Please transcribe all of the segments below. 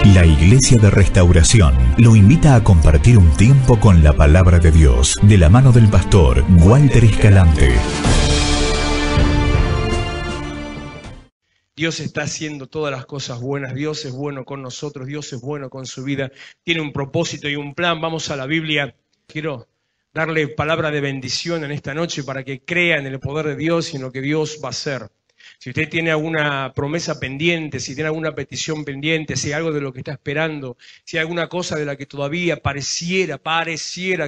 La Iglesia de Restauración lo invita a compartir un tiempo con la Palabra de Dios, de la mano del pastor Walter Escalante. Dios está haciendo todas las cosas buenas, Dios es bueno con nosotros, Dios es bueno con su vida, tiene un propósito y un plan. Vamos a la Biblia. Quiero darle palabra de bendición en esta noche para que crea en el poder de Dios y en lo que Dios va a hacer. Si usted tiene alguna promesa pendiente, si tiene alguna petición pendiente, si hay algo de lo que está esperando, si hay alguna cosa de la que todavía pareciera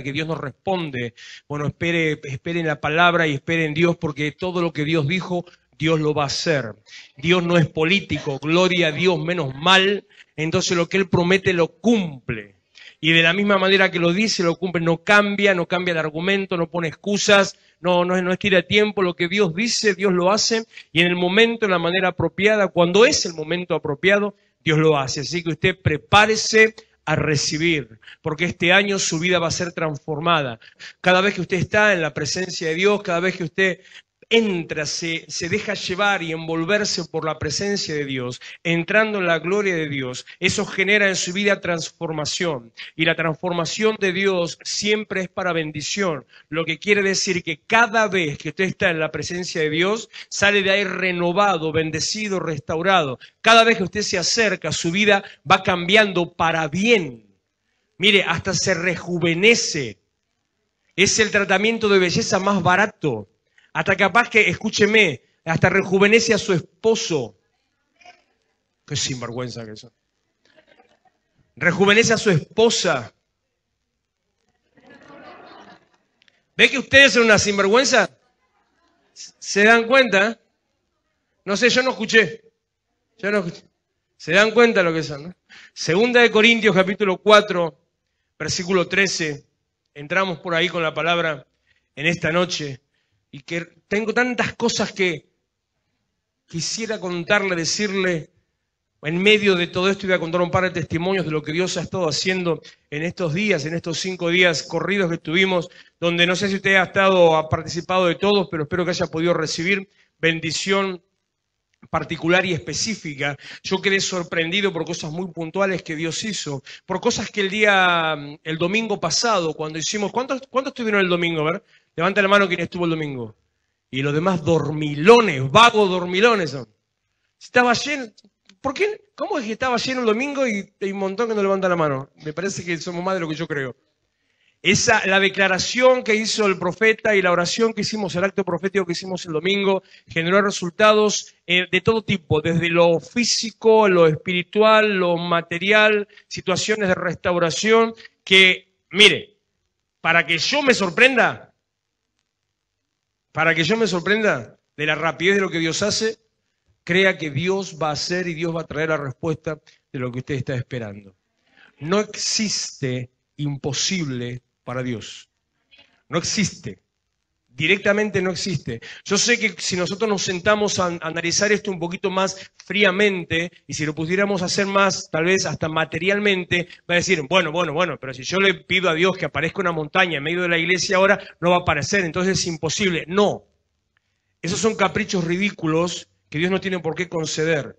que Dios nos responde, bueno, espere en la palabra y espere en Dios, porque todo lo que Dios dijo, Dios lo va a hacer. Dios no es político, gloria a Dios, menos mal. Entonces lo que Él promete lo cumple. Y de la misma manera que lo dice, lo cumple. No cambia el argumento, no pone excusas, no estira tiempo. Lo que Dios dice, Dios lo hace. Y en el momento, en la manera apropiada, cuando es el momento apropiado, Dios lo hace. Así que usted prepárese a recibir, porque este año su vida va a ser transformada. Cada vez que usted está en la presencia de Dios, cada vez que usted entra, se deja llevar y envolverse por la presencia de Dios, entrando en la gloria de Dios, eso genera en su vida transformación. Y la transformación de Dios siempre es para bendición, lo que quiere decir que cada vez que usted está en la presencia de Dios, sale de ahí renovado, bendecido, restaurado. Cada vez que usted se acerca, su vida va cambiando para bien. Mire, hasta se rejuvenece. Es el tratamiento de belleza más barato. Hasta capaz que, escúcheme, hasta rejuvenece a su esposo. Qué sinvergüenza que eso. Rejuvenece a su esposa. ¿Ve que ustedes son una sinvergüenza? ¿Se dan cuenta? No sé, yo no escuché. ¿Se dan cuenta de lo que son, no? Segunda de Corintios, capítulo 4, versículo 13. Entramos por ahí con la palabra en esta noche. Y que tengo tantas cosas que quisiera contarle, decirle. En medio de todo esto voy a contar un par de testimonios de lo que Dios ha estado haciendo en estos días, en estos 5 días corridos que tuvimos, donde no sé si usted ha participado de todos, pero espero que haya podido recibir bendición particular y específica. Yo quedé sorprendido por cosas muy puntuales que Dios hizo, por cosas que el domingo pasado, cuando hicimos, ¿cuántos estuvieron el domingo? A ver, levanta la mano quien estuvo el domingo. Y los demás dormilones, vagos dormilones son. Estaba lleno. ¿Por qué? ¿Cómo es que estaba lleno el domingo y hay un montón que no levanta la mano? Me parece que somos más de lo que yo creo. La declaración que hizo el profeta y la oración que hicimos, el acto profético que hicimos el domingo, generó resultados de todo tipo, desde lo físico, lo espiritual, lo material, situaciones de restauración, que, mire, para que yo me sorprenda de la rapidez de lo que Dios hace, crea que Dios va a hacer y Dios va a traer la respuesta de lo que usted está esperando. No existe imposible para Dios. No existe. Directamente no existe. Yo sé que si nosotros nos sentamos a analizar esto un poquito más fríamente y si lo pudiéramos hacer más, tal vez hasta materialmente, va a decir, bueno, pero si yo le pido a Dios que aparezca una montaña en medio de la iglesia ahora, no va a aparecer, entonces es imposible. No. Esos son caprichos ridículos que Dios no tiene por qué conceder.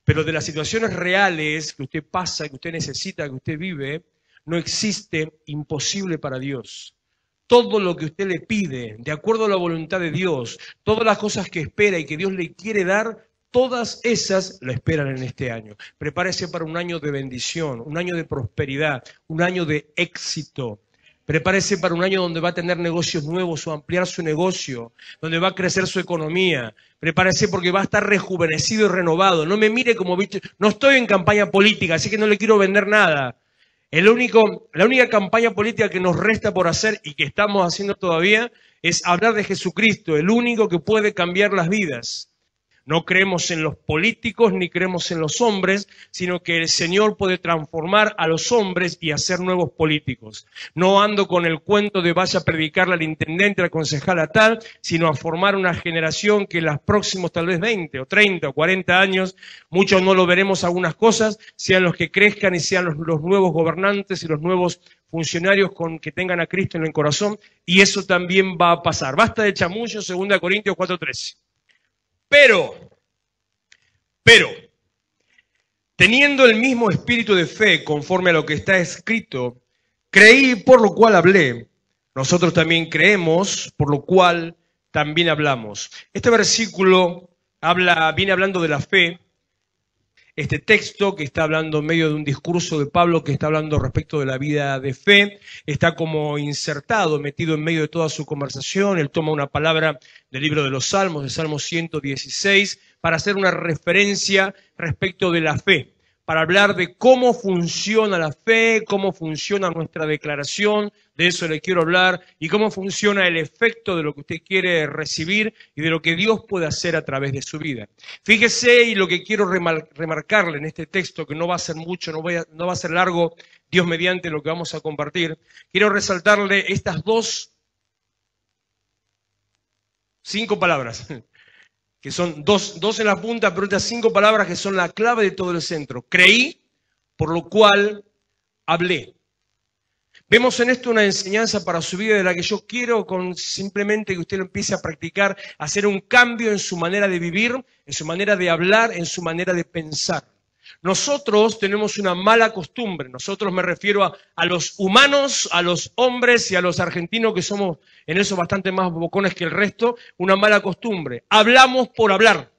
Pero de las situaciones reales que usted pasa, que usted necesita, que usted vive, no existe imposible para Dios. Todo lo que usted le pide, de acuerdo a la voluntad de Dios, todas las cosas que espera y que Dios le quiere dar, todas esas la esperan en este año. Prepárese para un año de bendición, un año de prosperidad, un año de éxito. Prepárese para un año donde va a tener negocios nuevos o ampliar su negocio, donde va a crecer su economía. Prepárese porque va a estar rejuvenecido y renovado. No me mire como bicho. No estoy en campaña política, así que no le quiero vender nada. La única campaña política que nos resta por hacer y que estamos haciendo todavía es hablar de Jesucristo, el único que puede cambiar las vidas. No creemos en los políticos ni creemos en los hombres, sino que el Señor puede transformar a los hombres y hacer nuevos políticos. No ando con el cuento de vaya a predicarle al intendente, al concejal a tal, sino a formar una generación que en los próximos tal vez 20 o 30 o 40 años, muchos no lo veremos algunas cosas, sean los que crezcan y sean los nuevos gobernantes y los nuevos funcionarios que tengan a Cristo en el corazón, y eso también va a pasar. Basta de chamullo, 2 Corintios 4:13. Pero, Teniendo el mismo espíritu de fe, conforme a lo que está escrito, creí, por lo cual hablé. Nosotros también creemos, por lo cual también hablamos. Este versículo viene hablando de la fe. Este texto que está hablando en medio de un discurso de Pablo que está hablando respecto de la vida de fe, está como insertado, metido en medio de toda su conversación. Él toma una palabra del libro de los Salmos, de Salmo 116, para hacer una referencia respecto de la fe, para hablar de cómo funciona la fe, cómo funciona nuestra declaración, de eso le quiero hablar, y cómo funciona el efecto de lo que usted quiere recibir y de lo que Dios puede hacer a través de su vida. Fíjese, y lo que quiero remarcarle en este texto, que no va a ser mucho, no va a ser largo, Dios mediante lo que vamos a compartir, quiero resaltarle estas 5 palabras, que son dos en la punta, pero estas 5 palabras que son la clave de todo el centro. Creí, por lo cual hablé. Vemos en esto una enseñanza para su vida de la que yo quiero con simplemente que usted lo empiece a practicar, hacer un cambio en su manera de vivir, en su manera de hablar, en su manera de pensar. Nosotros tenemos una mala costumbre, nosotros me refiero a los humanos, a los hombres y a los argentinos que somos en eso bastante más bocones que el resto, una mala costumbre. Hablamos por hablar.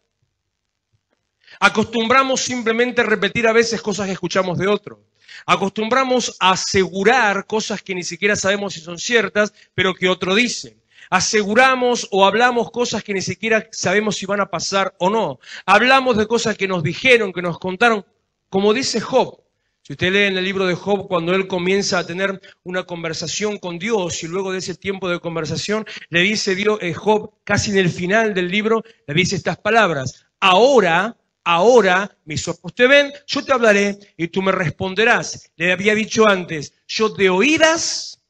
Acostumbramos simplemente a repetir a veces cosas que escuchamos de otros. Acostumbramos a asegurar cosas que ni siquiera sabemos si son ciertas, pero que otro dice. Aseguramos o hablamos cosas que ni siquiera sabemos si van a pasar o no. Hablamos de cosas que nos dijeron, que nos contaron, como dice Job. Si usted lee en el libro de Job, cuando él comienza a tener una conversación con Dios y luego de ese tiempo de conversación le dice Job, casi en el final del libro, le dice estas palabras: Ahora mis ojos te ven, yo te hablaré y tú me responderás. Le había dicho antes, yo de oídas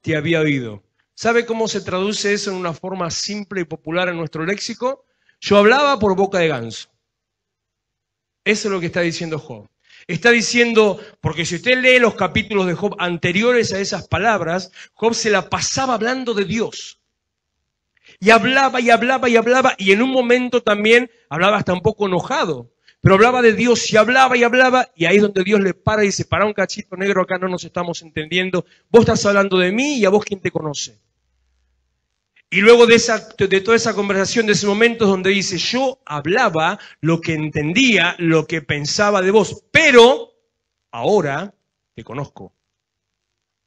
te había oído. ¿Sabe cómo se traduce eso en una forma simple y popular en nuestro léxico? Yo hablaba por boca de ganso. Eso es lo que está diciendo Job. Está diciendo, porque si usted lee los capítulos de Job anteriores a esas palabras, Job se la pasaba hablando de Dios. Y hablaba y hablaba y hablaba, y en un momento también hablaba hasta un poco enojado, pero hablaba de Dios y hablaba, y ahí es donde Dios le para y dice, para un cachito negro, acá no nos estamos entendiendo, vos estás hablando de mí y a vos quién te conoce. Y luego de toda esa conversación, de ese momento es donde dice, yo hablaba lo que entendía, lo que pensaba de vos, pero ahora te conozco.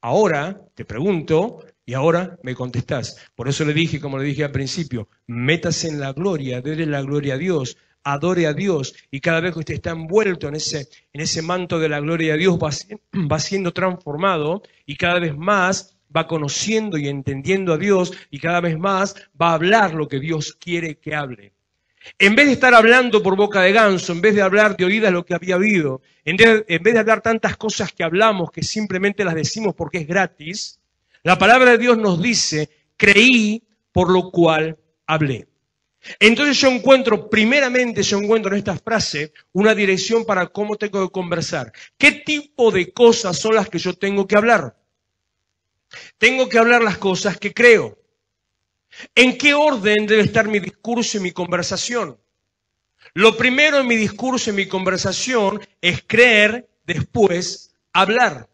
Ahora te pregunto y ahora me contestás. Por eso le dije, como le dije al principio, métase en la gloria, déle la gloria a Dios, adore a Dios. Y cada vez que usted está envuelto en ese manto de la gloria de Dios, va siendo transformado y cada vez más va conociendo y entendiendo a Dios y cada vez más va a hablar lo que Dios quiere que hable. En vez de estar hablando por boca de ganso, en vez de hablar de oídas lo que había habido, en vez de hablar tantas cosas que hablamos que simplemente las decimos porque es gratis, la palabra de Dios nos dice, creí por lo cual hablé. Entonces yo encuentro en esta frase una dirección para cómo tengo que conversar. ¿Qué tipo de cosas son las que yo tengo que hablar? Tengo que hablar las cosas que creo. ¿En qué orden debe estar mi discurso y mi conversación? Lo primero en mi discurso y mi conversación es creer, después hablar.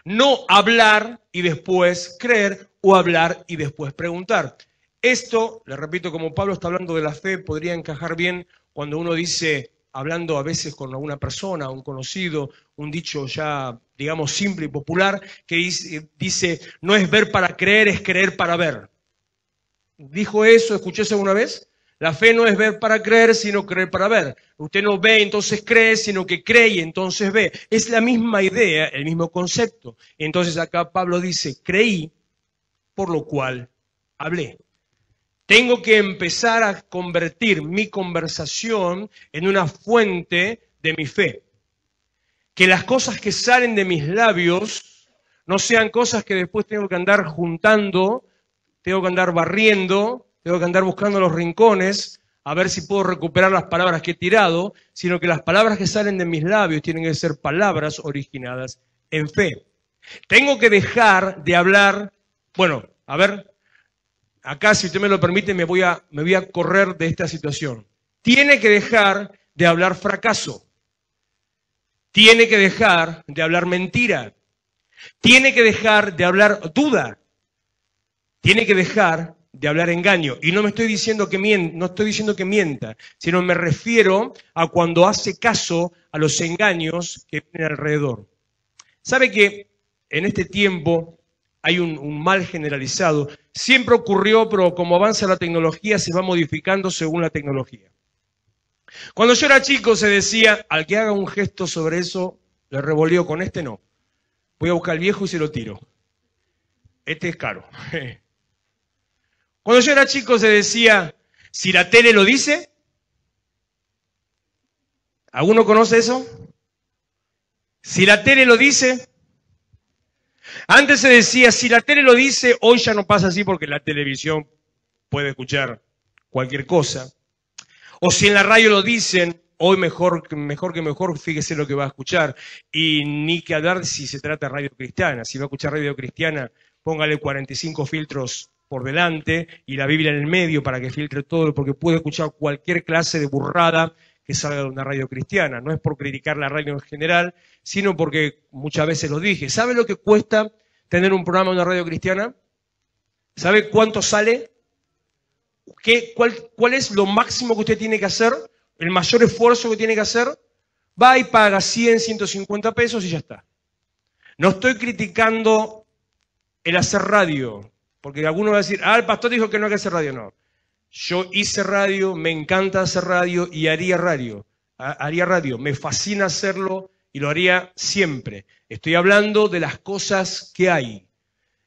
No hablar y después creer o hablar y después preguntar. Esto, le repito, como Pablo está hablando de la fe, podría encajar bien cuando uno dice, hablando a veces con alguna persona, un conocido, un dicho ya, digamos, simple y popular, que dice, no es ver para creer, es creer para ver. ¿Dijo eso? ¿Escuchó eso alguna vez? La fe no es ver para creer, sino creer para ver. Usted no ve, entonces cree, sino que cree y entonces ve. Es la misma idea, el mismo concepto. Entonces acá Pablo dice, creí, por lo cual hablé. Tengo que empezar a convertir mi conversación en una fuente de mi fe. Que las cosas que salen de mis labios no sean cosas que después tengo que andar juntando, tengo que andar barriendo, tengo que andar buscando los rincones a ver si puedo recuperar las palabras que he tirado, sino que las palabras que salen de mis labios tienen que ser palabras originadas en fe. Tengo que dejar de hablar, bueno, a ver, acá si usted me lo permite me voy a correr de esta situación. Tiene que dejar de hablar fracaso. tiene que dejar de hablar mentira, tiene que dejar de hablar duda, tiene que dejar de hablar engaño. Y no me estoy diciendo que no estoy diciendo que mienta, sino me refiero a cuando hace caso a los engaños que vienen alrededor. ¿Sabe que en este tiempo hay un mal generalizado? Siempre ocurrió, pero como avanza la tecnología, se va modificando según la tecnología. Cuando yo era chico se decía, al que haga un gesto sobre eso, le revoleo, con este no. Voy a buscar al viejo y se lo tiro. Este es caro. Cuando yo era chico se decía, si la tele lo dice. ¿Alguno conoce eso? Si la tele lo dice. Antes se decía, si la tele lo dice, hoy ya no pasa así porque la televisión puede escuchar cualquier cosa. O si en la radio lo dicen, hoy mejor que mejor, fíjese lo que va a escuchar. Y ni que hablar si se trata de radio cristiana. Si va a escuchar radio cristiana, póngale 45 filtros por delante y la Biblia en el medio para que filtre todo, porque puede escuchar cualquier clase de burrada que salga de una radio cristiana. No es por criticar la radio en general, sino porque muchas veces lo dije. ¿Sabe lo que cuesta tener un programa en una radio cristiana? ¿Sabe cuánto sale? ¿Cuál es lo máximo que usted tiene que hacer? ¿El mayor esfuerzo que tiene que hacer? Va y paga 100, 150 pesos y ya está. No estoy criticando el hacer radio, porque alguno va a decir, el pastor dijo que no hay que hacer radio. No. Yo hice radio, me encanta hacer radio y haría radio. Me fascina hacerlo y lo haría siempre. Estoy hablando de las cosas que hay.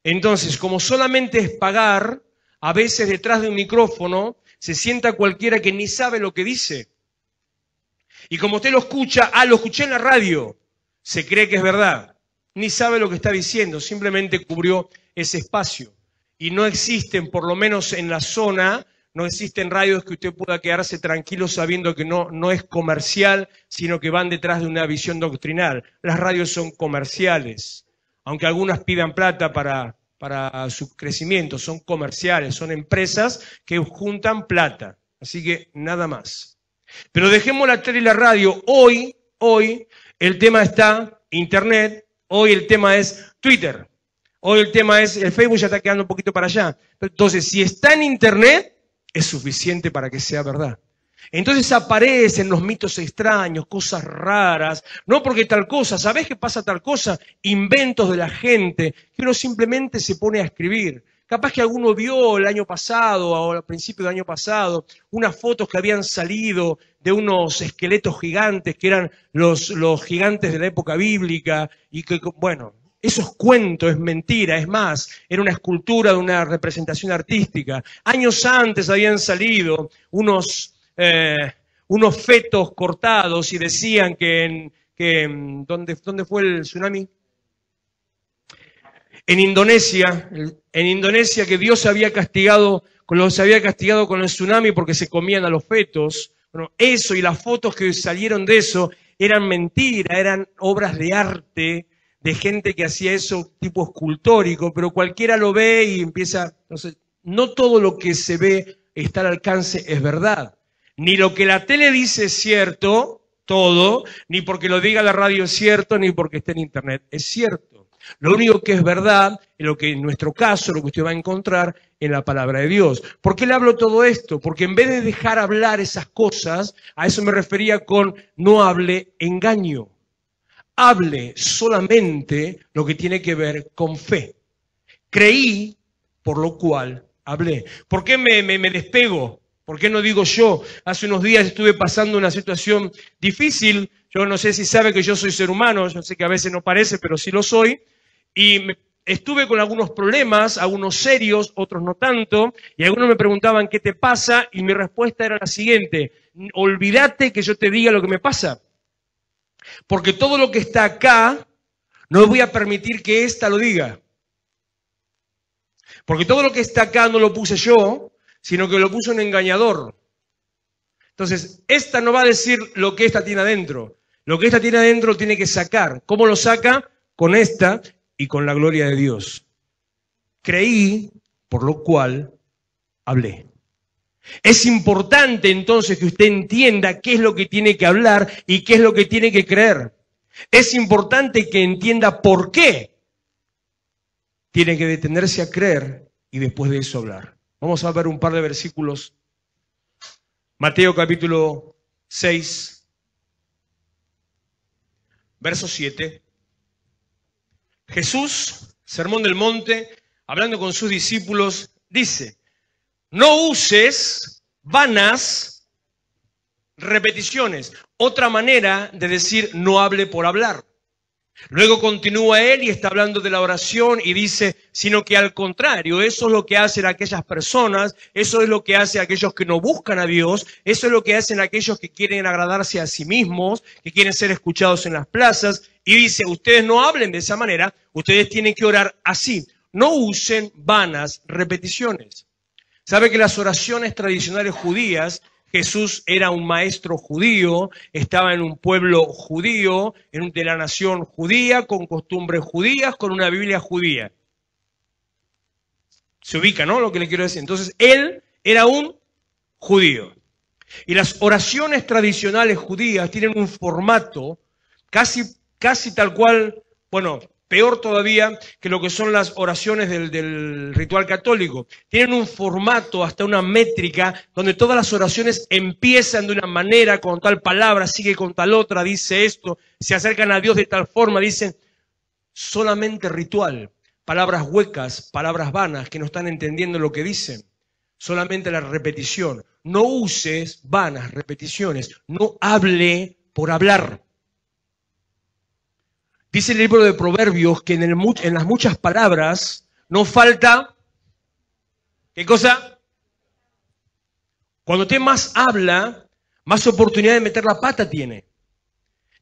Entonces, como solamente es pagar, a veces detrás de un micrófono se sienta cualquiera que ni sabe lo que dice. Y como usted lo escucha, lo escuché en la radio, se cree que es verdad. Ni sabe lo que está diciendo, simplemente cubrió ese espacio. Y no existen, por lo menos en la zona, no existen radios que usted pueda quedarse tranquilo sabiendo que no es comercial, sino que van detrás de una visión doctrinal. Las radios son comerciales, aunque algunas pidan plata para su crecimiento, son comerciales, son empresas que juntan plata. Así que nada más. Pero dejemos la tele y la radio. Hoy el tema está Internet, hoy el tema es Twitter, hoy el tema es el Facebook, ya está quedando un poquito para allá. Entonces, si está en Internet, es suficiente para que sea verdad. Entonces aparecen los mitos extraños, cosas raras, no porque tal cosa, ¿sabés qué pasa tal cosa? Inventos de la gente, que uno simplemente se pone a escribir. Capaz que alguno vio el año pasado, o al principio del año pasado, unas fotos que habían salido de unos esqueletos gigantes, que eran los gigantes de la época bíblica, y que, bueno, eso es cuento, es mentira, es más, era una escultura de una representación artística. Años antes habían salido unos fetos cortados y decían que ¿dónde fue el tsunami? En Indonesia, que Dios se había castigado con el tsunami porque se comían a los fetos. Bueno, eso y las fotos que salieron de eso eran mentira, eran obras de arte de gente que hacía eso tipo escultórico, pero cualquiera lo ve y empieza. Entonces, no todo lo que se ve está al alcance es verdad. Ni lo que la tele dice es cierto, todo, ni porque lo diga la radio es cierto, ni porque esté en Internet es cierto. Lo único que es verdad es lo que en nuestro caso, lo que usted va a encontrar en la palabra de Dios. ¿Por qué le hablo todo esto? Porque en vez de dejar hablar esas cosas, a eso me refería con no hable engaño. Hable solamente lo que tiene que ver con fe. Creí, por lo cual hablé. ¿Por qué me despego? ¿Por qué no digo yo? Hace unos días estuve pasando una situación difícil. Yo no sé si sabe que yo soy ser humano, yo sé que a veces no parece, pero sí lo soy. Y estuve con algunos problemas, algunos serios, otros no tanto, y algunos me preguntaban ¿qué te pasa? Y mi respuesta era la siguiente: olvídate que yo te diga lo que me pasa. Porque todo lo que está acá, no voy a permitir que ésta lo diga. Porque todo lo que está acá no lo puse yo, sino que lo puso un engañador. Entonces, esta no va a decir lo que esta tiene adentro. Lo que esta tiene adentro tiene que sacar. ¿Cómo lo saca? Con esta y con la gloria de Dios. Creí, por lo cual hablé. Es importante entonces que usted entienda qué es lo que tiene que hablar y qué es lo que tiene que creer. Es importante que entienda por qué tiene que detenerse a creer y después de eso hablar. Vamos a ver un par de versículos. Mateo capítulo 6, verso 7. Jesús, Sermón del Monte, hablando con sus discípulos, dice: no uses vanas repeticiones. Otra manera de decir no hable por hablar. Luego continúa él y está hablando de la oración y dice, sino que al contrario, eso es lo que hacen aquellas personas, eso es lo que hacen aquellos que no buscan a Dios, eso es lo que hacen aquellos que quieren agradarse a sí mismos, que quieren ser escuchados en las plazas. Y dice, ustedes no hablen de esa manera, ustedes tienen que orar así. No usen vanas repeticiones. ¿Sabe que las oraciones tradicionales judías, Jesús era un maestro judío, estaba en un pueblo judío, de la nación judía, con costumbres judías, con una Biblia judía? Se ubica, ¿no? Lo que le quiero decir. Entonces, él era un judío. Y las oraciones tradicionales judías tienen un formato casi tal cual, bueno, peor todavía que lo que son las oraciones del ritual católico. Tienen un formato, hasta una métrica, donde todas las oraciones empiezan de una manera, con tal palabra, sigue con tal otra, dice esto, se acercan a Dios de tal forma, dicen solamente ritual, palabras huecas, palabras vanas, que no están entendiendo lo que dicen. Solamente la repetición. No uses vanas repeticiones, no hable por hablar. Dice el libro de Proverbios que en las muchas palabras no falta, ¿qué cosa? Cuando usted más habla, más oportunidad de meter la pata tiene.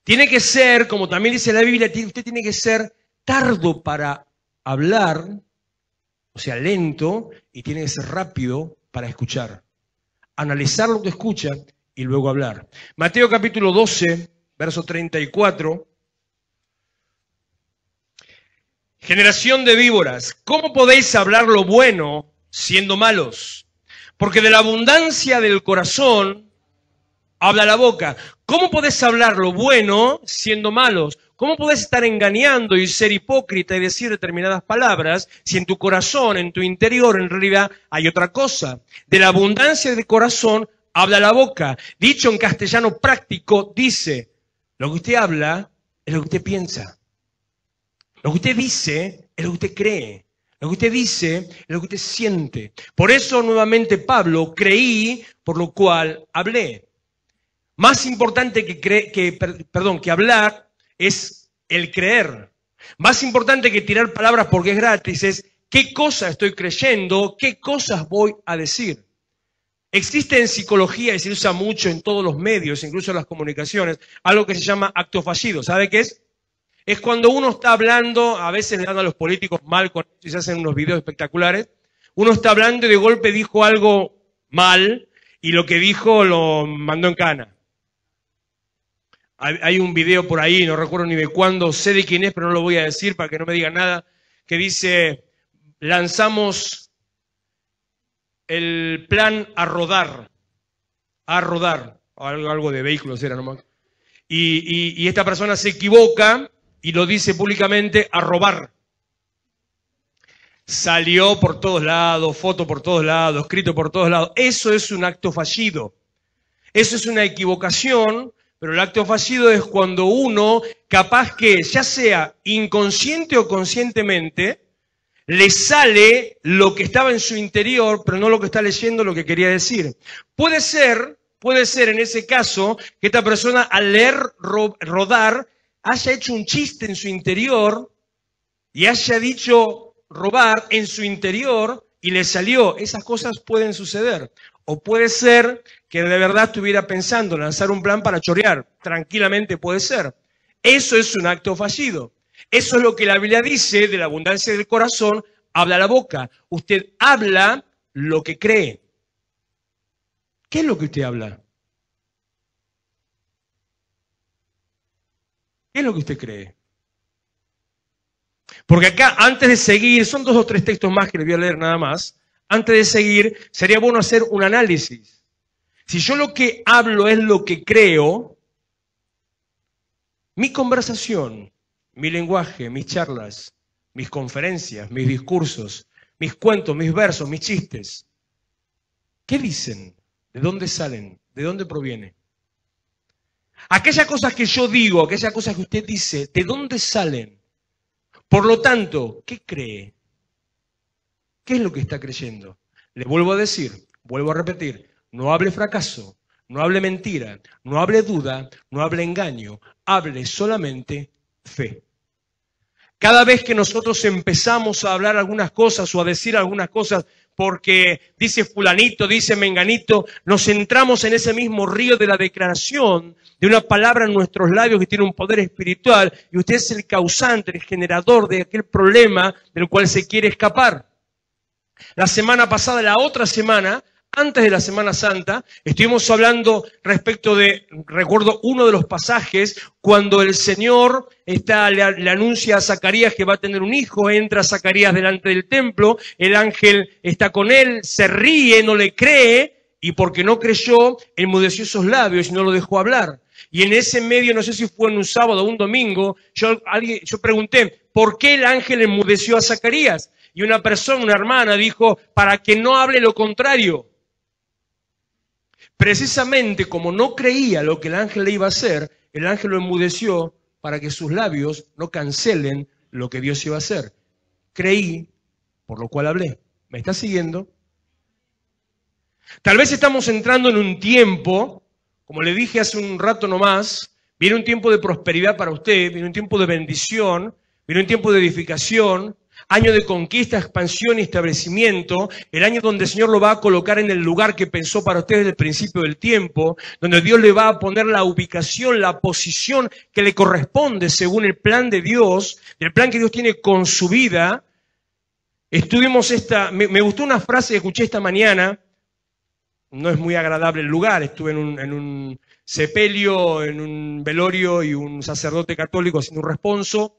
Tiene que ser, como también dice la Biblia, usted tiene que ser tardo para hablar, o sea, lento, y tiene que ser rápido para escuchar. Analizar lo que escucha y luego hablar. Mateo capítulo 12, verso 34. Generación de víboras, ¿cómo podéis hablar lo bueno siendo malos? Porque de la abundancia del corazón habla la boca. ¿Cómo podés hablar lo bueno siendo malos? ¿Cómo podés estar engañando y ser hipócrita y decir determinadas palabras si en tu corazón, en tu interior, en realidad hay otra cosa? De la abundancia del corazón habla la boca. Dicho en castellano práctico, dice, lo que usted habla es lo que usted piensa. Lo que usted dice es lo que usted cree. Lo que usted dice es lo que usted siente. Por eso, nuevamente, Pablo, creí, por lo cual hablé. Más importante que hablar es el creer. Más importante que tirar palabras porque es gratis es qué cosas estoy creyendo, qué cosas voy a decir. Existe en psicología y se usa mucho en todos los medios, incluso en las comunicaciones, algo que se llama acto fallido. ¿Sabe qué es? Es cuando uno está hablando, a veces le dan a los políticos mal con esto y se hacen unos videos espectaculares. Uno está hablando y de golpe dijo algo mal y lo que dijo lo mandó en cana. Hay un video por ahí, no recuerdo ni de cuándo, sé de quién es, pero no lo voy a decir para que no me digan nada, que dice, lanzamos el plan a rodar, algo de vehículos era nomás. Y esta persona se equivoca y lo dice públicamente, a robar. Salió por todos lados, foto por todos lados, escrito por todos lados. Eso es un acto fallido. Eso es una equivocación, pero el acto fallido es cuando uno, capaz que ya sea inconsciente o conscientemente, le sale lo que estaba en su interior, pero no lo que está leyendo, lo que quería decir. Puede ser en ese caso que esta persona al leer rodar haya hecho un chiste en su interior y haya dicho robar en su interior y le salió. Esas cosas pueden suceder. O puede ser que de verdad estuviera pensando lanzar un plan para chorear. Tranquilamente puede ser. Eso es un acto fallido. Eso es lo que la Biblia dice, de la abundancia del corazón, habla la boca. Usted habla lo que cree. ¿Qué es lo que usted habla? ¿Qué es lo que usted cree? Porque acá, antes de seguir, son 2 o 3 textos más que les voy a leer nada más. Antes de seguir, sería bueno hacer un análisis. Si yo lo que hablo es lo que creo, Mi conversación, mi lenguaje, mis charlas, mis conferencias, mis discursos, mis cuentos, mis versos, mis chistes, ¿qué dicen? ¿De dónde salen? ¿De dónde proviene? Aquellas cosas que yo digo, aquellas cosas que usted dice, ¿de dónde salen? Por lo tanto, ¿qué cree? ¿Qué es lo que está creyendo? Le vuelvo a decir, vuelvo a repetir, no hable fracaso, no hable mentira, no hable duda, no hable engaño, hable solamente fe. Cada vez que nosotros empezamos a hablar algunas cosas o a decir algunas cosas porque dice fulanito, dice menganito, nos centramos en ese mismo río de la declaración de una palabra en nuestros labios que tiene un poder espiritual y usted es el causante, el generador de aquel problema del cual se quiere escapar. La semana pasada, la otra semana, antes de la Semana Santa, estuvimos hablando respecto de, recuerdo uno de los pasajes, cuando el Señor le anuncia a Zacarías que va a tener un hijo, entra Zacarías delante del templo, el ángel está con él, se ríe, no le cree, y porque no creyó, enmudeció sus labios y no lo dejó hablar. Y en ese medio, no sé si fue en un sábado o un domingo, yo pregunté, ¿por qué el ángel enmudeció a Zacarías? Y una persona, una hermana, dijo, para que no hable lo contrario. Precisamente como no creía lo que el ángel le iba a hacer, el ángel lo enmudeció para que sus labios no cancelen lo que Dios iba a hacer. Creí, por lo cual hablé. ¿Me está siguiendo? Tal vez estamos entrando en un tiempo, como le dije hace un rato nomás, viene un tiempo de prosperidad para usted, viene un tiempo de bendición, viene un tiempo de edificación, año de conquista, expansión y establecimiento, el año donde el Señor lo va a colocar en el lugar que pensó para usted desde el principio del tiempo, donde Dios le va a poner la ubicación, la posición que le corresponde según el plan de Dios, el plan que Dios tiene con su vida. Estuvimos me gustó una frase que escuché esta mañana, no es muy agradable el lugar, estuve en un sepelio, en un velorio y un sacerdote católico haciendo un responso.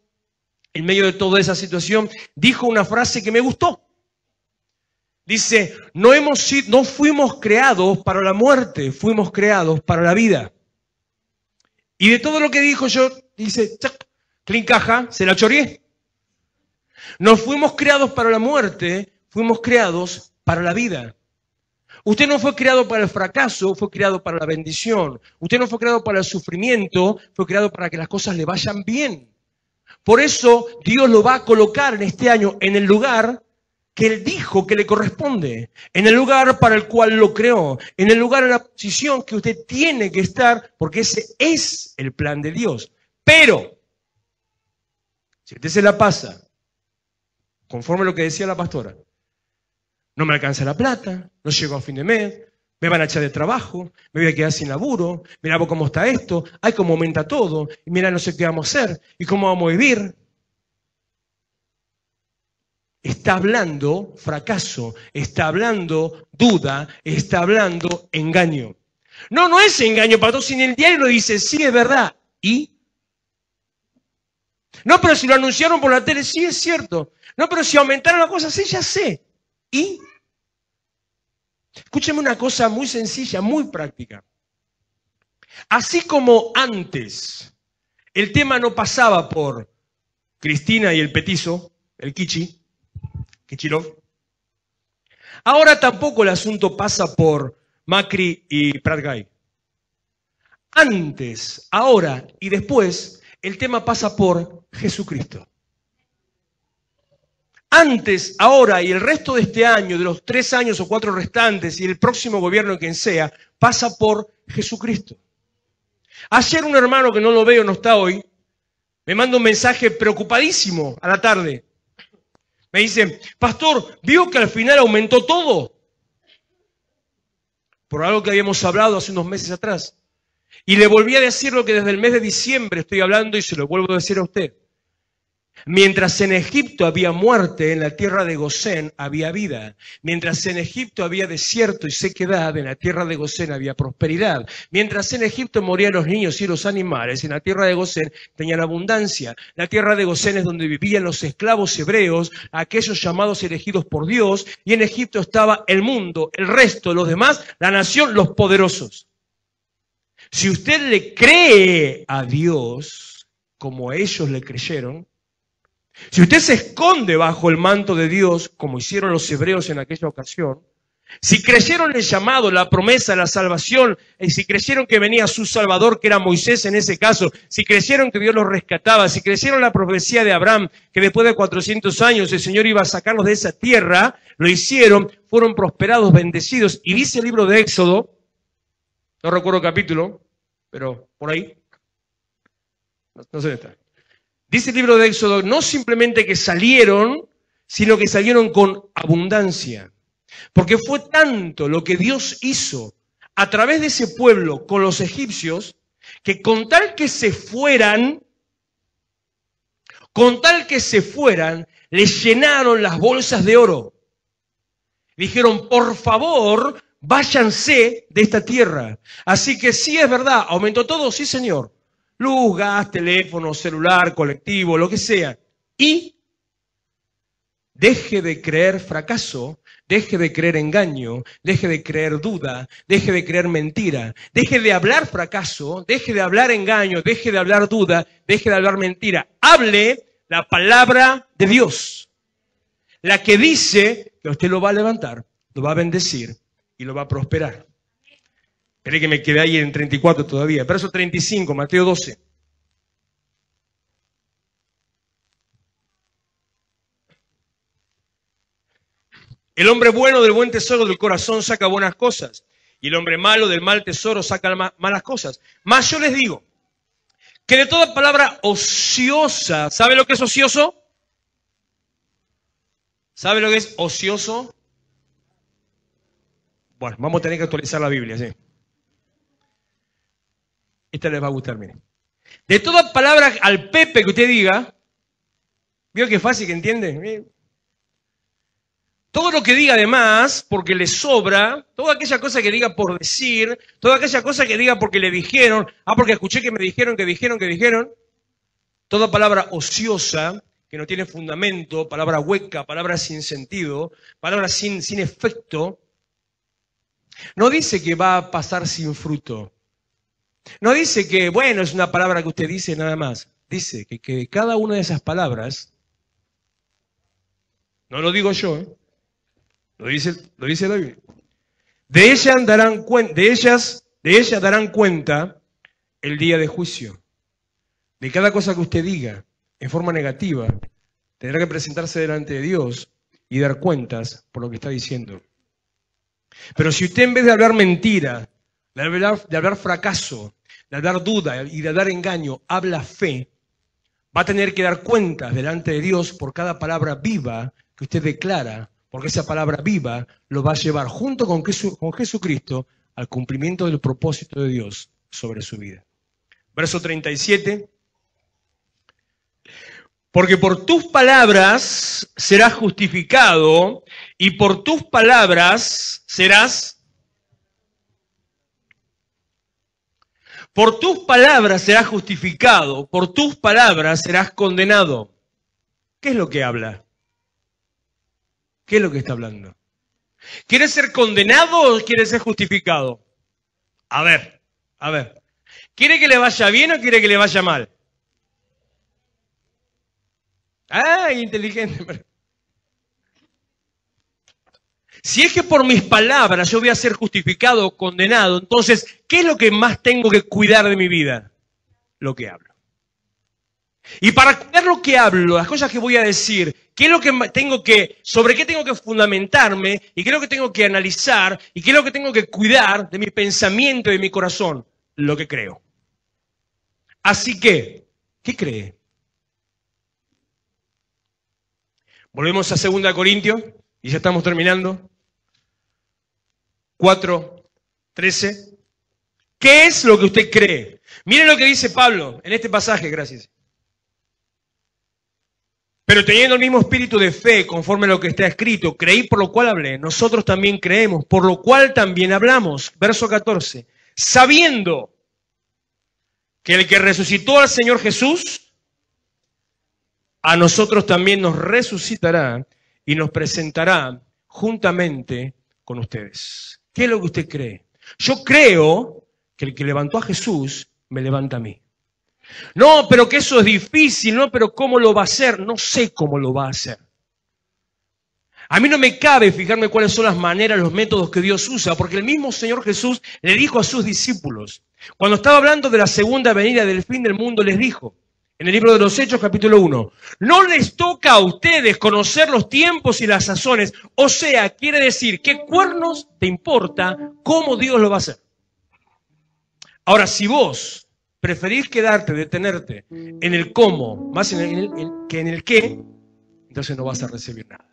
En medio de toda esa situación, dijo una frase que me gustó. Dice, no fuimos creados para la muerte, fuimos creados para la vida. Y de todo lo que dijo yo, dice, chac, clean caja, se la choreé. No fuimos creados para la muerte, fuimos creados para la vida. Usted no fue creado para el fracaso, fue creado para la bendición. Usted no fue creado para el sufrimiento, fue creado para que las cosas le vayan bien. Por eso Dios lo va a colocar en este año en el lugar que Él dijo que le corresponde, en el lugar para el cual lo creó, en el lugar, en la posición que usted tiene que estar, porque ese es el plan de Dios. Pero, si usted se la pasa, conforme a lo que decía la pastora, no me alcanza la plata, no llego a fin de mes, me van a echar de trabajo, me voy a quedar sin laburo, mira cómo está esto, ay cómo aumenta todo, y mira no sé qué vamos a hacer, y cómo vamos a vivir. Está hablando fracaso, está hablando duda, está hablando engaño. No es engaño, pastor, si en el diario lo dice, sí es verdad, ¿y? No, pero si lo anunciaron por la tele, sí es cierto. No, pero si aumentaron las cosas, sí, ya sé, ¿y? Escúcheme una cosa muy sencilla, muy práctica. Así como antes el tema no pasaba por Cristina y el petizo, el Kichilov, ahora tampoco el asunto pasa por Macri y Prat-Gay. Antes, ahora y después, el tema pasa por Jesucristo. Antes, ahora y el resto de este año, de los 3 años o 4 restantes y el próximo gobierno quien sea, pasa por Jesucristo. Ayer un hermano que no lo veo, no está hoy, me manda un mensaje preocupadísimo a la tarde. Me dice, pastor, ¿vio que al final aumentó todo? Por algo que habíamos hablado hace unos meses atrás. Y le volví a decir lo que desde el mes de diciembre estoy hablando y se lo vuelvo a decir a usted. Mientras en Egipto había muerte, en la tierra de Gosén había vida. Mientras en Egipto había desierto y sequedad, en la tierra de Gosén había prosperidad. Mientras en Egipto morían los niños y los animales, en la tierra de Gosén tenían abundancia. La tierra de Gosén es donde vivían los esclavos hebreos, aquellos llamados elegidos por Dios, y en Egipto estaba el mundo, el resto, los demás, la nación, los poderosos. Si usted le cree a Dios, como ellos le creyeron, si usted se esconde bajo el manto de Dios, como hicieron los hebreos en aquella ocasión, si creyeron el llamado, la promesa, la salvación, y si creyeron que venía su Salvador, que era Moisés en ese caso, si creyeron que Dios los rescataba, si creyeron la profecía de Abraham, que después de 400 años el Señor iba a sacarlos de esa tierra, lo hicieron, fueron prosperados, bendecidos. Y dice el libro de Éxodo, no recuerdo el capítulo, pero por ahí, no sé dónde está. Dice el libro de Éxodo, no simplemente que salieron, sino que salieron con abundancia. Porque fue tanto lo que Dios hizo a través de ese pueblo con los egipcios, que con tal que se fueran, les llenaron las bolsas de oro. Dijeron, por favor, váyanse de esta tierra. Así que sí es verdad, aumentó todo, sí señor. Luz, gas, teléfono, celular, colectivo, lo que sea. Y deje de creer fracaso, deje de creer engaño, deje de creer duda, deje de creer mentira, deje de hablar fracaso, deje de hablar engaño, deje de hablar duda, deje de hablar mentira. Hable la palabra de Dios, la que dice que usted lo va a levantar, lo va a bendecir y lo va a prosperar. Espere que me quedé ahí en 34 todavía. Verso 35, Mateo 12. El hombre bueno del buen tesoro del corazón saca buenas cosas, y el hombre malo del mal tesoro saca malas cosas. Mas yo les digo que de toda palabra ociosa, ¿sabe lo que es ocioso? ¿Sabe lo que es ocioso? Bueno, vamos a tener que actualizar la Biblia, ¿sí? Esta les va a gustar, miren. De toda palabra al Pepe que usted diga, ¿vio qué fácil que entiende? Todo lo que diga además, porque le sobra, toda aquella cosa que diga por decir, toda aquella cosa que diga porque le dijeron, porque escuché que me dijeron, toda palabra ociosa, que no tiene fundamento, palabra hueca, palabra sin sentido, palabra sin efecto, no dice que va a pasar sin fruto. No dice que, bueno, es una palabra que usted dice nada más. Dice que cada una de esas palabras, no lo digo yo, lo dice la Biblia. De ellas darán cuenta el día de juicio. De cada cosa que usted diga en forma negativa, tendrá que presentarse delante de Dios y dar cuentas por lo que está diciendo. Pero si usted en vez de hablar mentira, de hablar fracaso, de hablar duda y de hablar engaño, habla fe, va a tener que dar cuentas delante de Dios por cada palabra viva que usted declara, porque esa palabra viva lo va a llevar junto con Jesucristo al cumplimiento del propósito de Dios sobre su vida. Verso 37. Porque por tus palabras serás justificado y por tus palabras serás... Por tus palabras serás justificado, por tus palabras serás condenado. ¿Qué es lo que habla? ¿Qué es lo que está hablando? ¿Quiere ser condenado o quiere ser justificado? A ver. ¿Quiere que le vaya bien o quiere que le vaya mal? ¡Ah, inteligente! Si es que por mis palabras yo voy a ser justificado o condenado, entonces, ¿qué es lo que más tengo que cuidar de mi vida? Lo que hablo. Y para cuidar lo que hablo, las cosas que voy a decir, ¿qué es lo que sobre qué tengo que fundamentarme? ¿Y qué es lo que tengo que analizar? ¿Y qué es lo que tengo que cuidar de mi pensamiento y de mi corazón? Lo que creo. Así que, ¿qué cree? Volvemos a 2 Corintios, y ya estamos terminando. 4:13. ¿Qué es lo que usted cree? Miren lo que dice Pablo en este pasaje, gracias. Pero teniendo el mismo espíritu de fe, conforme a lo que está escrito, creí por lo cual hablé, nosotros también creemos, por lo cual también hablamos. Verso 14. Sabiendo que el que resucitó al Señor Jesús, a nosotros también nos resucitará y nos presentará juntamente con ustedes. ¿Qué es lo que usted cree? Yo creo que el que levantó a Jesús me levanta a mí. No, pero que eso es difícil, no, pero ¿cómo lo va a hacer? No sé cómo lo va a hacer. A mí no me cabe fijarme cuáles son las maneras, los métodos que Dios usa, porque el mismo Señor Jesús le dijo a sus discípulos, cuando estaba hablando de la segunda venida del fin del mundo, les dijo, en el libro de los Hechos, capítulo 1, no les toca a ustedes conocer los tiempos y las sazones, o sea, quiere decir, ¿qué cuernos te importa cómo Dios lo va a hacer? Ahora, si vos preferís quedarte, detenerte en el cómo, más que en el qué, entonces no vas a recibir nada.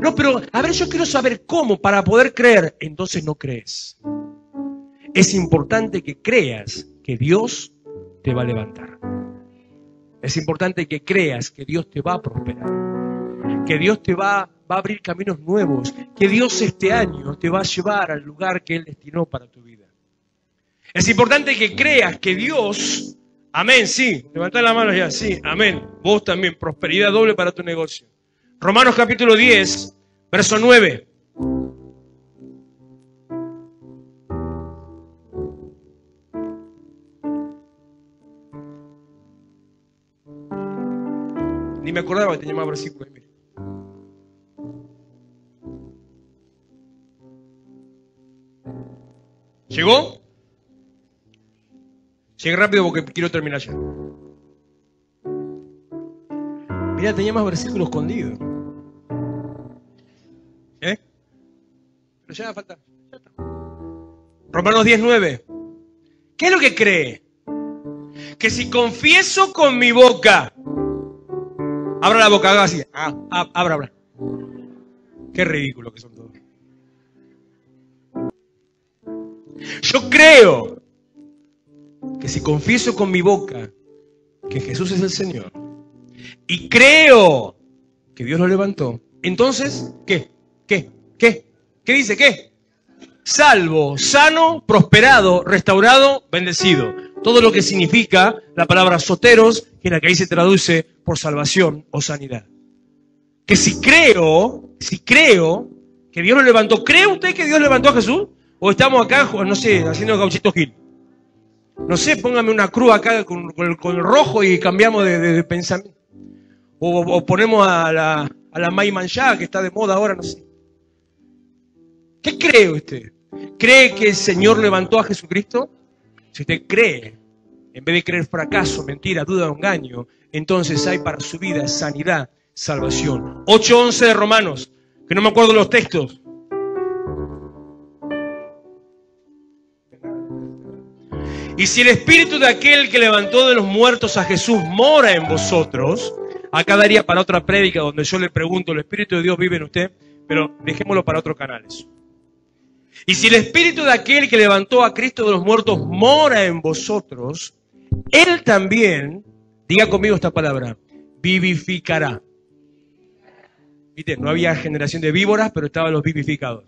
No, pero, a ver, yo quiero saber cómo para poder creer. Entonces no crees. Es importante que creas que Dios te va a levantar. Es importante que creas que Dios te va a prosperar. Que Dios te va a abrir caminos nuevos. Que Dios este año te va a llevar al lugar que Él destinó para tu vida. Es importante que creas que Dios, amén, sí, levantá la mano ya, sí, amén. Vos también, prosperidad doble para tu negocio. Romanos capítulo 10, verso 9. Ni me acordaba que tenía más versículos. Mire. ¿Llegó? Llegué rápido porque quiero terminar ya. Mira, tenía más versículos escondidos. Pero ya falta. Romanos 10:9. ¿Qué es lo que cree? Que si confieso con mi boca, abra la boca, haga así. Abra. Qué ridículo que son todos. Yo creo que si confieso con mi boca que Jesús es el Señor y creo que Dios lo levantó, entonces, ¿qué? ¿Qué dice? ¿Qué? Salvo, sano, prosperado, restaurado, bendecido. Todo lo que significa la palabra soteros, que es la que ahí se traduce por salvación o sanidad. Que si creo que Dios lo levantó, ¿cree usted que Dios levantó a Jesús? ¿O estamos acá, no sé, haciendo gauchito Gil? No sé, póngame una cruz acá con el rojo y cambiamos de pensamiento. O ponemos a la May Manchá, que está de moda ahora, no sé. ¿Qué cree usted? ¿Cree que el Señor levantó a Jesucristo? Si usted cree, en vez de creer fracaso, mentira, duda o engaño, entonces hay para su vida sanidad, salvación. 8:11 de Romanos, que no me acuerdo los textos. Y si el espíritu de aquel que levantó de los muertos a Jesús mora en vosotros, acá daría para otra prédica donde yo le pregunto, ¿el espíritu de Dios vive en usted? Pero dejémoslo para otro canal eso. Y si el espíritu de aquel que levantó a Cristo de los muertos mora en vosotros, Él también, diga conmigo esta palabra, vivificará. Viste, no había generación de víboras, pero estaban los vivificados.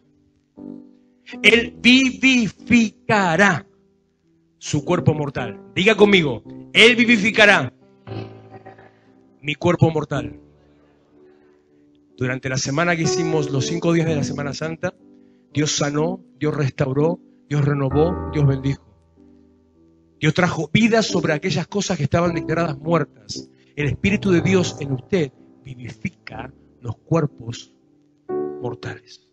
Él vivificará su cuerpo mortal. Diga conmigo, Él vivificará mi cuerpo mortal. Durante la semana que hicimos los 5 días de la Semana Santa, Dios sanó, Dios restauró, Dios renovó, Dios bendijo. Dios trajo vida sobre aquellas cosas que estaban declaradas muertas. El Espíritu de Dios en usted vivifica los cuerpos mortales.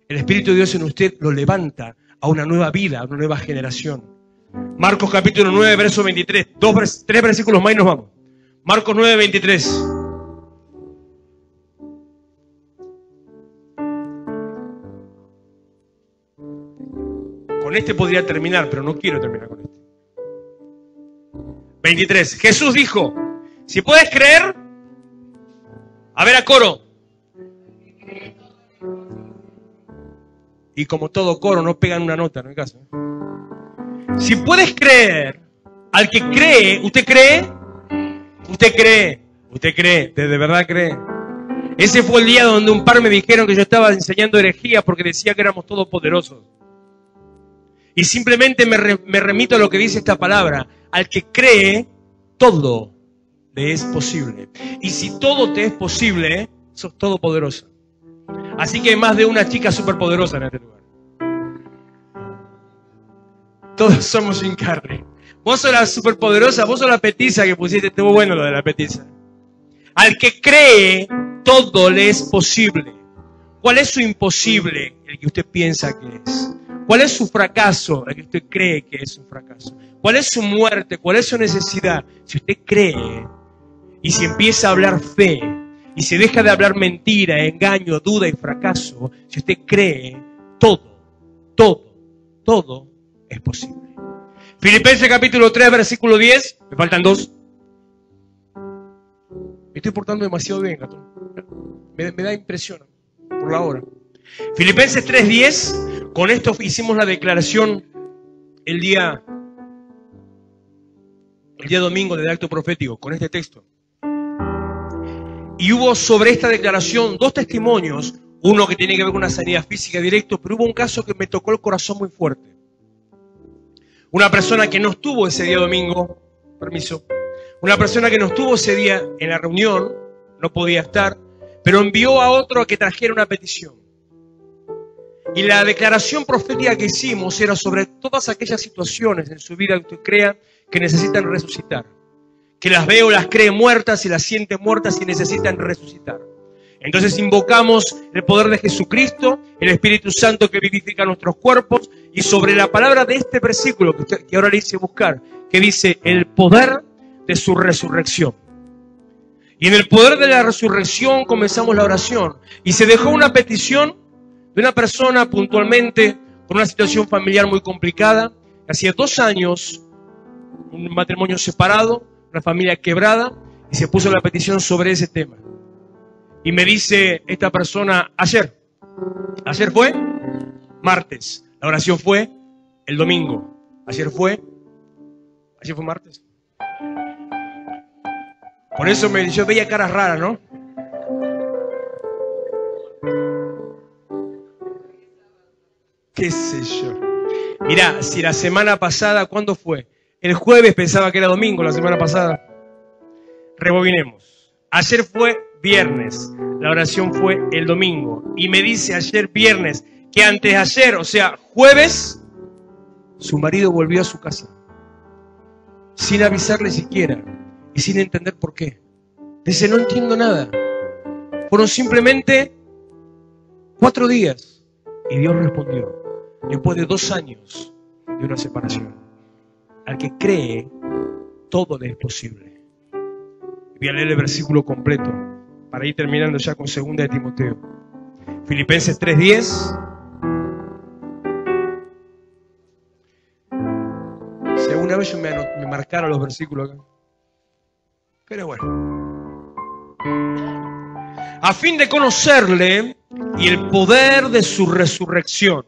El Espíritu de Dios en usted lo levanta a una nueva vida, a una nueva generación. Marcos capítulo 9, verso 23. 3 versículos más y nos vamos. Marcos 9, 23. Con este podría terminar, pero no quiero terminar con este. 23. Jesús dijo, si puedes creer, a ver a coro. Y como todo coro, no pegan una nota, no hay caso. Si puedes creer, al que cree, ¿usted cree? Usted cree, de verdad cree. Ese fue el día donde un par me dijeron que yo estaba enseñando herejía porque decía que éramos todopoderosos. Y simplemente me remito a lo que dice esta palabra. Al que cree, todo le es posible. Y si todo te es posible, sos todopoderoso. Así que hay más de una chica superpoderosa en este lugar. Todos somos sin carne. Vos sos la superpoderosa, vos sos la petiza que pusiste, estuvo bueno lo de la petiza. Al que cree, todo le es posible. ¿Cuál es su imposible? El que usted piensa que es. ¿Cuál es su fracaso? El que usted cree que es un fracaso. ¿Cuál es su muerte? ¿Cuál es su necesidad? Si usted cree y si empieza a hablar fe y se deja de hablar mentira, engaño, duda y fracaso, si usted cree, todo es posible. Filipenses capítulo 3, versículo 10. Me faltan 2. Me estoy portando demasiado bien, Gastón. Me da impresión por la hora. Filipenses 3:10. Con esto hicimos la declaración el día domingo del acto profético, con este texto. Y hubo sobre esta declaración 2 testimonios. Uno que tiene que ver con una sanidad física directo, pero hubo un caso que me tocó el corazón muy fuerte. Una persona que no estuvo ese día domingo, una persona que no estuvo ese día en la reunión, no podía estar, pero envió a otro a que trajera una petición. Y la declaración profética que hicimos era sobre todas aquellas situaciones en su vida que usted crea que necesitan resucitar. Que las ve o las cree muertas y las siente muertas y necesitan resucitar. Entonces invocamos el poder de Jesucristo, el Espíritu Santo que vivifica nuestros cuerpos, y sobre la palabra de este versículo que ahora le hice buscar, que dice el poder de su resurrección. Y en el poder de la resurrección comenzamos la oración. Y se dejó una petición de una persona puntualmente con una situación familiar muy complicada. Hacía 2 años, un matrimonio separado, una familia quebrada, y se puso la petición sobre ese tema. Y me dice esta persona, ayer fue martes, la oración fue el domingo, ayer fue martes. Por eso yo veía caras raras, ¿no? ¿Qué sé yo? Mirá, si la semana pasada, ¿cuándo fue? El jueves pensaba que era domingo, la semana pasada. Rebobinemos. Ayer fue viernes, la oración fue el domingo. Y me dice ayer viernes que antes de ayer, o sea, jueves, su marido volvió a su casa. Sin avisarle siquiera y sin entender por qué. Dice, no entiendo nada. Fueron simplemente 4 días. Y Dios respondió. Después de 2 años de una separación. Al que cree, todo le es posible. Voy a leer el versículo completo para ir terminando ya con 2 de Timoteo. Filipenses 3:10. Si alguna vez yo me marcara los versículos acá. Pero bueno. A fin de conocerle y el poder de su resurrección.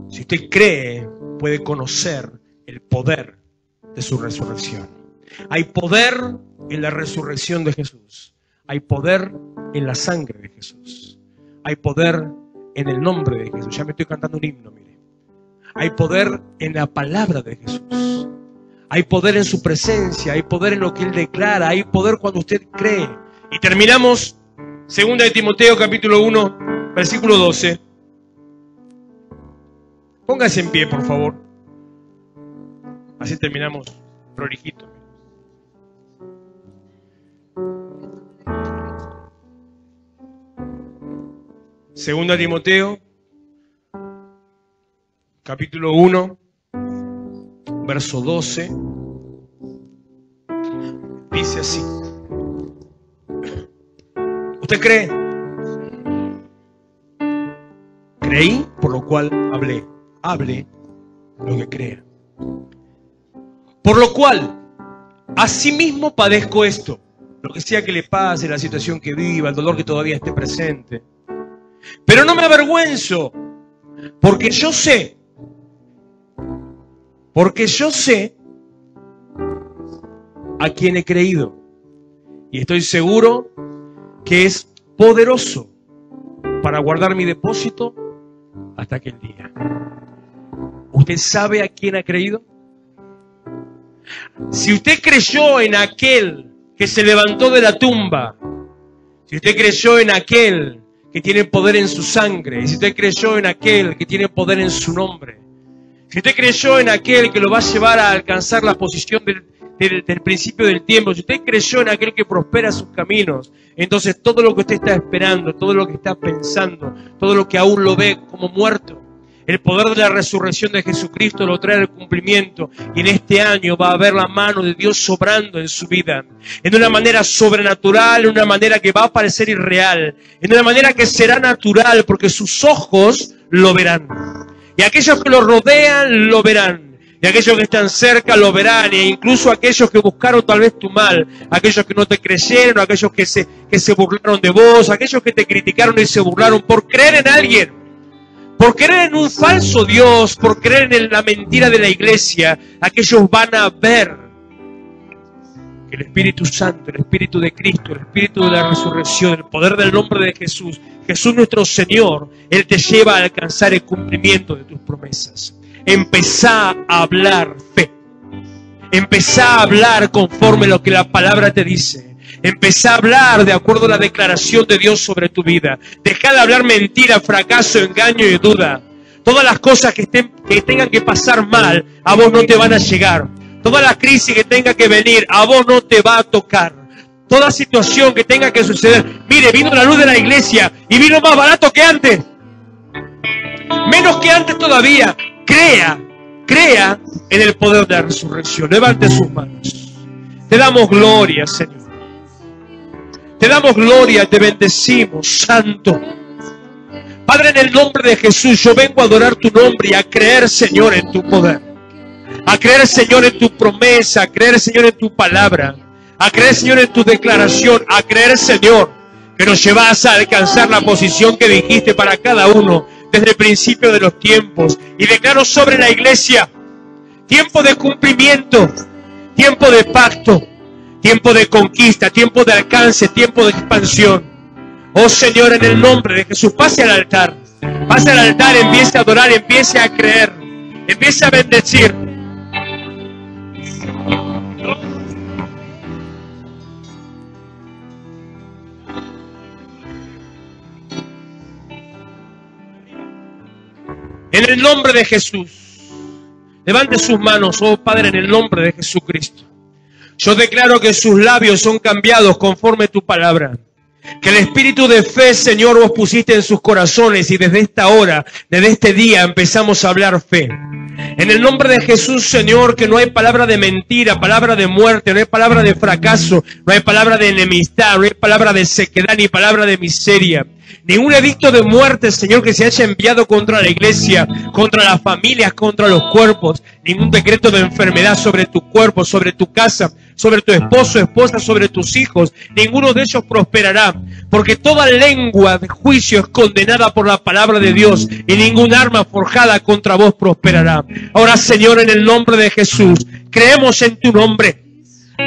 Si usted cree, puede conocer el poder de su resurrección. Hay poder en la resurrección de Jesús. Hay poder en la sangre de Jesús. Hay poder en el nombre de Jesús. Ya me estoy cantando un himno, mire. Hay poder en la palabra de Jesús. Hay poder en su presencia. Hay poder en lo que Él declara. Hay poder cuando usted cree. Y terminamos 2 de Timoteo capítulo 1, versículo 12. Póngase en pie, por favor. Así terminamos prolijito. Segunda Timoteo, capítulo 1, verso 12, dice así. ¿Usted cree? Creí, por lo cual hablé. Hable lo que crea. Por lo cual, asimismo padezco esto, lo que sea que le pase, la situación que viva, el dolor que todavía esté presente. Pero no me avergüenzo, porque yo sé a quién he creído. Y estoy seguro que es poderoso para guardar mi depósito hasta aquel día. ¿Usted sabe a quién ha creído? Si usted creyó en aquel que se levantó de la tumba, si usted creyó en aquel que tiene poder en su sangre, y si usted creyó en aquel que tiene poder en su nombre, si usted creyó en aquel que lo va a llevar a alcanzar la posición del principio del tiempo, si usted creyó en aquel que prospera sus caminos, entonces todo lo que usted está esperando, todo lo que está pensando, todo lo que aún lo ve como muerto, el poder de la resurrección de Jesucristo lo trae al cumplimiento, y en este año va a haber la mano de Dios sobrando en su vida, en una manera sobrenatural, en una manera que va a parecer irreal, en una manera que será natural, porque sus ojos lo verán, y aquellos que lo rodean lo verán, y aquellos que están cerca lo verán, e incluso aquellos que buscaron tal vez tu mal, aquellos que no te creyeron, aquellos que se burlaron de vos, aquellos que te criticaron y se burlaron por creer en alguien, por creer en un falso Dios, por creer en la mentira de la iglesia, aquellos van a ver que el Espíritu Santo, el Espíritu de Cristo, el Espíritu de la resurrección, el poder del nombre de Jesús, Jesús nuestro Señor, Él te lleva a alcanzar el cumplimiento de tus promesas. Empezá a hablar fe. Empezá a hablar conforme a lo que la palabra te dice. Empezá a hablar de acuerdo a la declaración de Dios sobre tu vida. Dejá de hablar mentira, fracaso, engaño y duda. Todas las cosas que tengan que pasar mal, a vos no te van a llegar. Toda la crisis que tenga que venir, a vos no te va a tocar. Toda situación que tenga que suceder. Mire, vino la luz de la iglesia y vino más barato que antes. Menos que antes todavía. Crea en el poder de la resurrección. Levante sus manos. Te damos gloria, Señor. Te damos gloria, te bendecimos, Santo. Padre, en el nombre de Jesús, yo vengo a adorar tu nombre y a creer, Señor, en tu poder. A creer, Señor, en tu promesa, a creer, Señor, en tu palabra. A creer, Señor, en tu declaración. A creer, Señor, que nos llevas a alcanzar la posición que dijiste para cada uno desde el principio de los tiempos. Y declaro sobre la iglesia tiempo de cumplimiento, tiempo de pacto, tiempo de conquista, tiempo de alcance, tiempo de expansión. Oh Señor, en el nombre de Jesús, pase al altar, empiece a adorar, empiece a creer, empiece a bendecir. En el nombre de Jesús, levante sus manos, oh Padre, en el nombre de Jesucristo. Yo declaro que sus labios son cambiados conforme tu palabra. Que el espíritu de fe, Señor, vos pusiste en sus corazones y desde esta hora, desde este día, empezamos a hablar fe. En el nombre de Jesús, Señor, que no hay palabra de mentira, palabra de muerte, no hay palabra de fracaso, no hay palabra de enemistad, no hay palabra de sequedad ni palabra de miseria. Ningún edicto de muerte, Señor, que se haya enviado contra la iglesia, contra las familias, contra los cuerpos. Ningún decreto de enfermedad sobre tu cuerpo, sobre tu casa, sobre tu esposo, esposa, sobre tus hijos. Ninguno de ellos prosperará, porque toda lengua de juicio es condenada por la palabra de Dios y ningún arma forjada contra vos prosperará. Ahora, Señor, en el nombre de Jesús, creemos en tu nombre,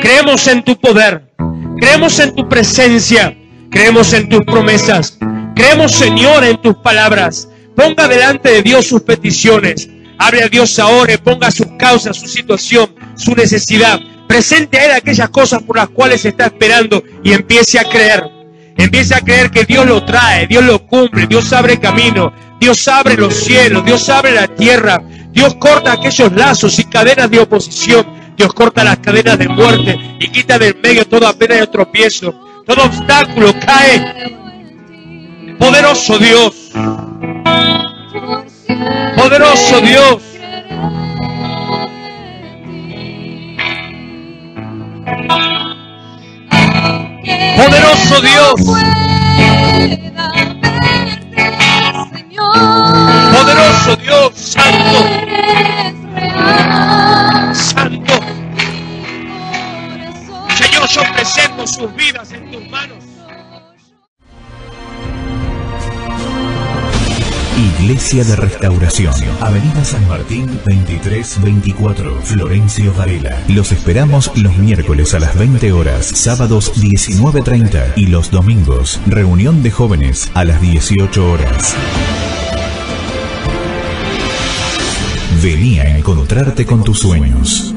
creemos en tu poder, creemos en tu presencia, creemos en tus promesas. Creemos, Señor, en tus palabras. Ponga delante de Dios sus peticiones. Hable a Dios ahora, ponga sus causas, su situación, su necesidad. Presente a Él aquellas cosas por las cuales está esperando y empiece a creer. Empiece a creer que Dios lo trae, Dios lo cumple, Dios abre camino, Dios abre los cielos, Dios abre la tierra. Dios corta aquellos lazos y cadenas de oposición. Dios corta las cadenas de muerte y quita del medio toda pena de tropiezo. Todo obstáculo cae. Poderoso Dios, poderoso Dios, poderoso Dios, poderoso Dios, santo, santo. Señor, yo presento sus vidas en tus manos. Iglesia de Restauración, Avenida San Martín 2324, Florencio Varela. Los esperamos los miércoles a las 20 horas, sábados 19:30 y los domingos, reunión de jóvenes a las 18 horas. Vení a encontrarte con tus sueños.